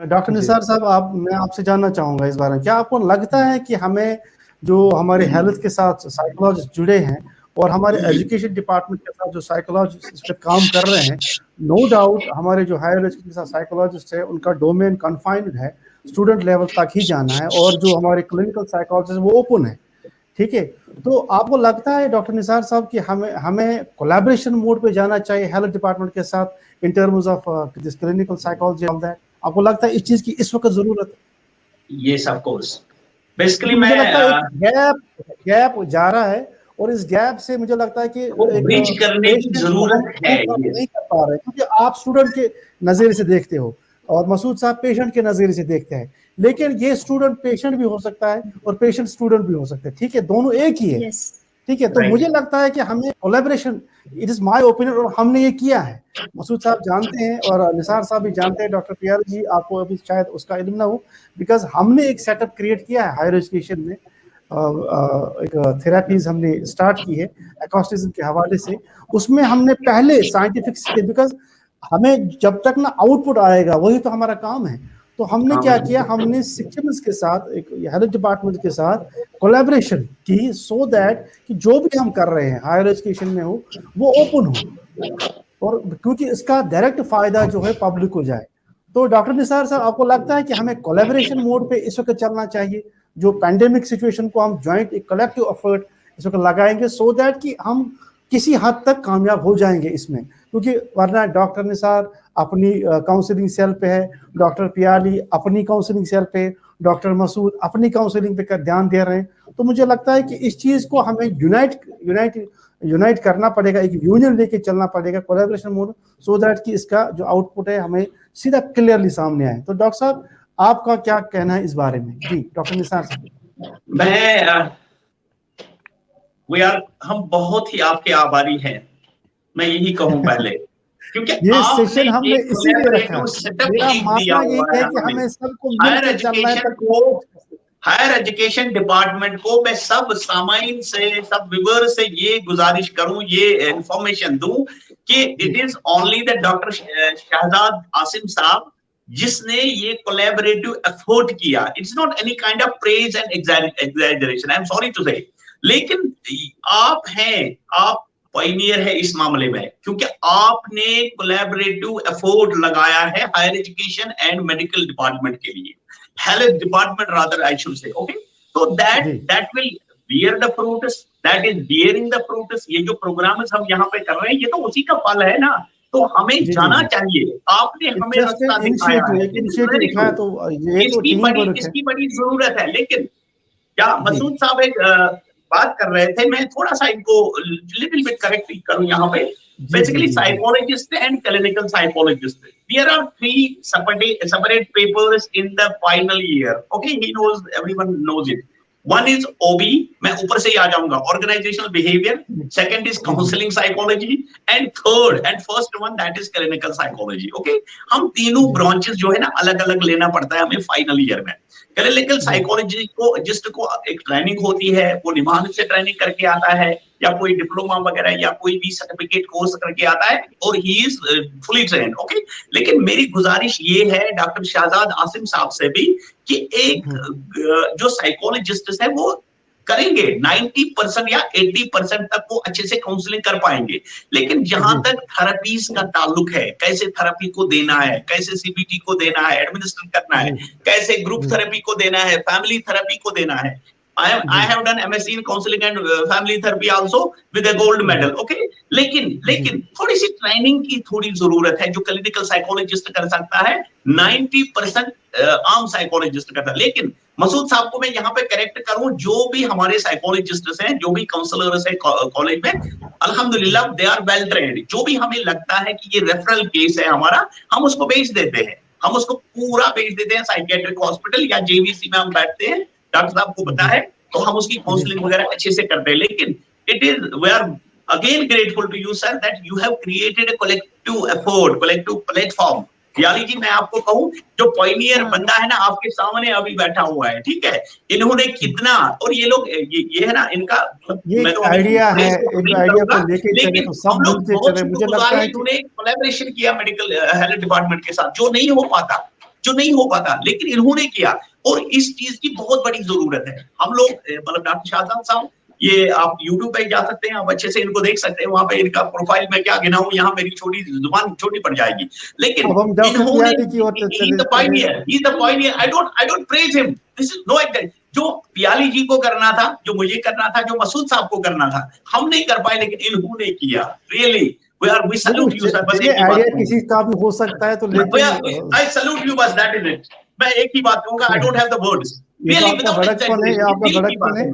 Doctor जी। निसार साहब, मैं आपसे जानना चाहूंगा इस बारे में, क्या आपको लगता है कि हमें जो हमारे हेल्थ के साथ साइकोलॉजिस्ट जुड़े हैं और हमारे एजुकेशन डिपार्टमेंट के साथ जो साइकोलॉजिस्ट इस पर काम कर रहे हैं, नो डाउट हमारे जो हायर एजुकेशन के साथ साइकोलॉजिस्ट है उनका डोमेन कन्फाइंड है, स्टूडेंट लेवल तक ही जाना है, और जो हमारे क्लिनिकल साइकोलॉजिस्ट वो ओपन है, ठीक है। तो आपको लगता है डॉक्टर निसार साहब कि हमें हमें कोलैबोरेशन मोड पे जाना चाहिए हेल्थ डिपार्टमेंट के साथ in terms of this clinical psychology all that? आपको लगता है इस चीज की इस वक्त जरूरत है? Yes of course. बेसिकली मुझे मैं लगता है एक गैप जा रहा है, और इस गैप से मुझे लगता है कि एक ब्रिज करने की जरूरत है। नहीं कर पा रहे, क्योंकि आप स्टूडेंट के नजरिए से देखते हो और मसूद साहब पेशेंट के नजरिए से देखते हैं, लेकिन ये स्टूडेंट पेशेंट भी हो सकता है और पेशेंट स्टूडेंट भी हो सकते हैं, ठीक है, दोनों एक ही है। ठीक है, तो मुझे लगता है कि हमें collaboration, it is my opinion, और हमने ये किया है। मसूद साहब जानते हैं और निसार साहब भी जानते हैं, डॉक्टर पियार जी आपको अभी शायद उसका इल्म ना हो, बिकॉज हमने एक सेटअप क्रिएट किया है हायर एजुकेशन में, एक थेरेपीज हमने स्टार्ट की है एकॉस्टिज्म के हवाले से। उसमें हमने पहले साइंटिफिक, बिकॉज हमें जब तक ना आउटपुट आएगा वही तो हमारा काम है, तो हमने क्या किया, हमने सिक्किम्स के साथ, एक हेल्थ डिपार्टमेंट के साथ कोलैबोरेशन की, सो दैट कि जो भी हम कर रहे हैं हायर एजुकेशन में हो वो ओपन हो, और क्योंकि इसका डायरेक्ट फायदा जो है पब्लिक को जाए। तो डॉक्टर निसार साहब, आपको लगता है कि हमें कोलैबोरेशन मोड पे इस वक्त चलना चाहिए, जो पैंडेमिक सिचुएशन को हम ज्वाइंट एक कलेक्टिव एफर्ट इस वक्त लगाएंगे, सो दैट कि हम किसी हद तक कामयाब हो जाएंगे इसमें? क्योंकि वरना डॉक्टर निसार अपनी काउंसलिंग सेल पे है, डॉक्टर पियाली अपनी काउंसलिंग सेल पे, डॉक्टर मसूद अपनी काउंसलिंग पे ध्यान दे रहे हैं। तो मुझे लगता है कि इस चीज को हमें यूनाइट करना पड़ेगा, एक यूनियन लेके चलना पड़ेगा, कोलैबोरेशन मोड, सो दैट कि इसका जो आउटपुट है हमें सीधा क्लियरली सामने आए। तो डॉक्टर साहब, आपका क्या कहना है इस बारे में? जी डॉक्टर निसार साहब। हम बहुत ही आपके आभारी हैं, मैं यही कहूं पहले, क्योंकि ये सेशन हमने इसीलिए रखा, मेरा मानना यही है कि हमें सबको मिलकर चलना है। हायर एजुकेशन डिपार्टमेंट को मैं सब सामाइन से, सब व्यूअर से ये गुजारिश करूं, ये इंफॉर्मेशन दूं कि it is only the doctor Shahzad Asim साहब जिसने ये कोलैबोरेटिव एफर्ट किया। It's not any kind of praise and exaggeration, I am sorry to say, लेकिन आप हैं, आप पायनियर है इस मामले में, क्योंकि आपने कोलैबोरेटिव एफर्ट लगाया है higher education and medical department के लिए, health department rather I should say, okay. तो that will bear the fruits, that is bearing the fruits। ये जो प्रोग्राम हम यहाँ पे कर रहे हैं ये तो उसी का फल है ना, तो हमें जाना चाहिए। आपने हमें रास्ता दिखाया है, इसकी बड़ी जरूरत है। लेकिन क्या मसूद साहब एक बात कर रहे थे, मैं थोड़ा सा इनको लिटिल बिट करेक्ट करूं यहाँ पे। Basically psychologist and clinical psychologist, there are 3 separate papers in the final year, okay, he knows, everyone knows it। One is OB, मैं ऊपर से ही आ जाऊंगा, organisational behaviour, second is counselling psychology, and third and first one that is clinical psychology, okay. हम तीनों branches जो है ना अलग अलग लेना पड़ता है हमें फाइनल ईयर में। क्लिनिकल साइकोलॉजी को जिसको एक ट्रेनिंग होती है, वो निमान से ट्रेनिंग करके आता है या कोई डिप्लोमा वगैरह या कोई भी सर्टिफिकेट कोर्स करके आता है, और he is fully trained, okay. लेकिन मेरी गुजारिश ये है डॉक्टर शहजाद आसिम साहब से भी कि एक जो साइकोलॉजिस्ट है वो करेंगे 90% या 80% तक वो अच्छे से काउंसलिंग कर पाएंगे। लेकिन जहां तक थेरेपीज का ताल्लुक है, कैसे थेरेपी को देना है, कैसे सीबीटी को देना है, एडमिनिस्टर करना है, कैसे ग्रुप थेरेपी को देना है, फैमिली थेरेपी को देना है। I have done MSc in counseling and family therapy also with a gold medal, okay। लेकिन थोड़ी सी ट्रेनिंग की थोड़ी जरूरत है, जो क्लिनिकल साइकोलॉजिस्ट कर सकता है 90% आम साइकोलॉजिस्ट करता है। लेकिन मसूद साहब को मैं यहाँ पे करेक्ट करूं, जो भी हमारे साइकोलॉजिस्ट हैं, जो भी काउंसलर्स हैं कॉलेज में, अल्हम्दुलिल्लाह दे आर वेल ट्रेन्ड। जो भी हमें लगता है कि ये रेफरल केस है हमारा, हम उसको भेज देते हैं, हम उसको पूरा भेज देते हैं साइकियाट्रिक हॉस्पिटल या जेवीसी में हम बैठते हैं, डॉक्टर साहब को पता है, तो हम उसकी काउंसलिंग वगैरह अच्छे से करते हैं। लेकिन it is we are again grateful to you sir that you have created a collective effort, collective platform. यानी कि मैं आपको कहूं, जो पायनियर बंदा है ना आपके सामने अभी बैठा हुआ है, ठीक है, इन्होंने कितना, और ये लोग ये है ना इनका मैं तो आइडिया है, एक आइडिया को लेके चले तो सब मिलके चले। मुझे लगता है इन्होंने कोलैबोरेशन किया मेडिकल हेल्थ डिपार्टमेंट के साथ, जो नहीं हो पाता। जो नहीं हो पाता, लेकिन इन्होंने किया और इस चीज की बहुत बड़ी जरूरत है। हम लोग मतलब डॉक्टर शाहजाद साहब, ये आप YouTube पे जा सकते हैं, आप अच्छे से इनको देख सकते हैं, वहां पे इनका प्रोफाइल में क्या गिना हूं, यहाँ मेरी छोटी जुबान छोटी पड़ जाएगी, लेकिन इन्होंने I don't praise him, this is know example. जो पियाली जी को करना था, जो मुझे करना था, जो मसूद साहब को करना था, हम नहीं कर पाए, लेकिन इन्होंने किया। Really we salute you sir. बस एक ही बात किसी का भी हो सकता है, तो लेकिन आई सैल्यूट यू, बस दैट इज इट। मैं एक ही बात कहूंगा, I don't have the words, really, आपका बड़कपन है।